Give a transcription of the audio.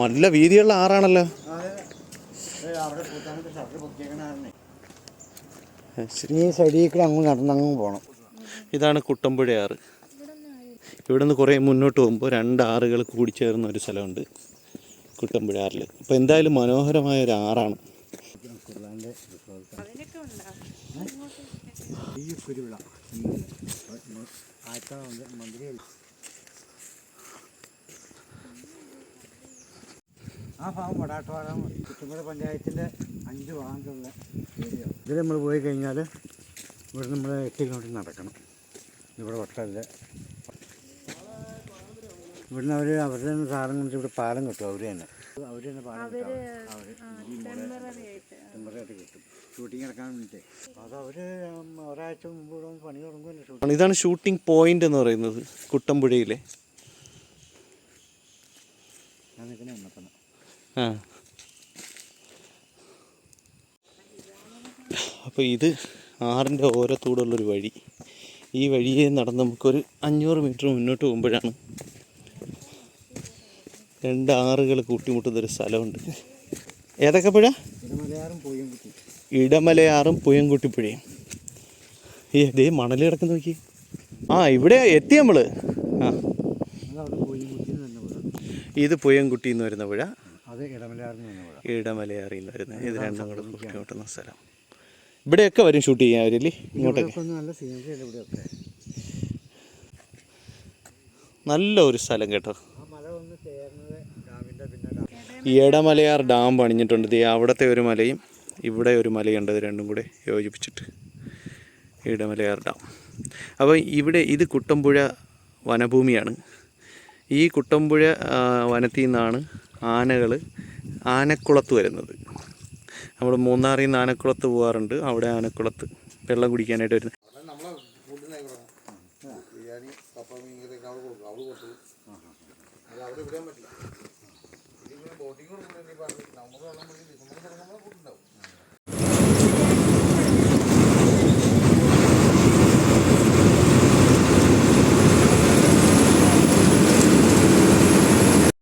നല്ല വീതിയുള്ള ആറാണല്ലോ. ഈ സൈഡിൽ കൂടെ അങ്ങ് നടന്നങ്ങ് പോകണം. ഇതാണ് കുട്ടമ്പുഴയാറ്. ഇവിടെ നിന്ന് കുറേ മുന്നോട്ട് പോകുമ്പോൾ 2 ആറുകൾ കൂടിച്ചേർന്ന ഒരു സ്ഥലമുണ്ട് കുട്ടമ്പുഴയാറിൽ. അപ്പോൾ എന്തായാലും മനോഹരമായ ഒരു ആറാണ്. ആ ഭാഗം വടാട്ടുപാടം കുട്ടമ്പുഴ പഞ്ചായത്തിൻ്റെ 5 ഭാഗത്തുള്ള ഏരിയ. ഇതിൽ നമ്മൾ പോയി കഴിഞ്ഞാൽ ഇവിടെ നമ്മൾ 8 കിലോമീറ്റർ നടക്കണം. ഇവിടെ വട്ടമില്ല. ഇവിടുന്ന് അവരുടെ സാധനം കൊണ്ട് ഇവിടെ പാലം കിട്ടും. അവർ തന്നെ പാലം ടെമ്പററി കിട്ടും ഷൂട്ടിങ് നടക്കാൻ വേണ്ടിയിട്ട്. അത് ഒരാഴ്ച മുമ്പ് ഇവിടെ പണി തുടങ്ങുമല്ലോ. ഇതാണ് ഷൂട്ടിംഗ് പോയിന്റ് എന്ന് പറയുന്നത് കുട്ടമ്പുഴയിലെ. അപ്പോൾ ഇത് ആറിൻ്റെ ഓരത്തൂടുള്ളൊരു വഴി. ഈ വഴിയെ നടന്ന് നമുക്കൊരു 500 മീറ്റർ മുന്നോട്ട് പോകുമ്പോഴാണ് 2 ആറുകൾ കൂട്ടിമുട്ടുന്നൊരു സ്ഥലമുണ്ട്. ഏതൊക്കെ പുഴ? ഇടമലയാറും പുയംകുട്ടിപ്പുഴയും. ഈ ഇതേ മണൽ കിടക്കുന്ന നോക്കി. ഇവിടെ എത്തി നമ്മൾ. ഇത് പുയംകുട്ടി എന്ന് വരുന്ന പുഴ, ഇടമലയാറിൽ നിന്ന് വരുന്നത്. ഇത് രണ്ടും കൂടെ കൂട്ടിമുട്ടുന്ന സ്ഥലം. ഇവിടെയൊക്കെ വരും ഷൂട്ട് ചെയ്യാൻ അവരില്ലേ? ഇങ്ങോട്ടൊക്കെ നല്ല ഒരു സ്ഥലം കേട്ടോ. ഇടമലയാർ ഡാം പണിഞ്ഞിട്ടുണ്ട്. അവിടുത്തെ ഒരു മലയും ഇവിടെ ഒരു മലയുണ്ട്. ഇത് രണ്ടും കൂടെ യോജിപ്പിച്ചിട്ട് ഇടമലയാർ ഡാം. അപ്പോൾ ഇത് കുട്ടമ്പുഴ വനഭൂമിയാണ്. ഈ കുട്ടമ്പുഴ വനത്തിൽ നിന്നാണ് ആനകൾ ആനക്കുളത്ത് വരുന്നത്. നമ്മൾ മൂന്നാറിൽ നിന്ന് ആനക്കുളത്ത് പോകാറുണ്ട്. അവിടെ ആനക്കുളത്ത് വെള്ളം കുടിക്കാനായിട്ട് വരുന്നത്.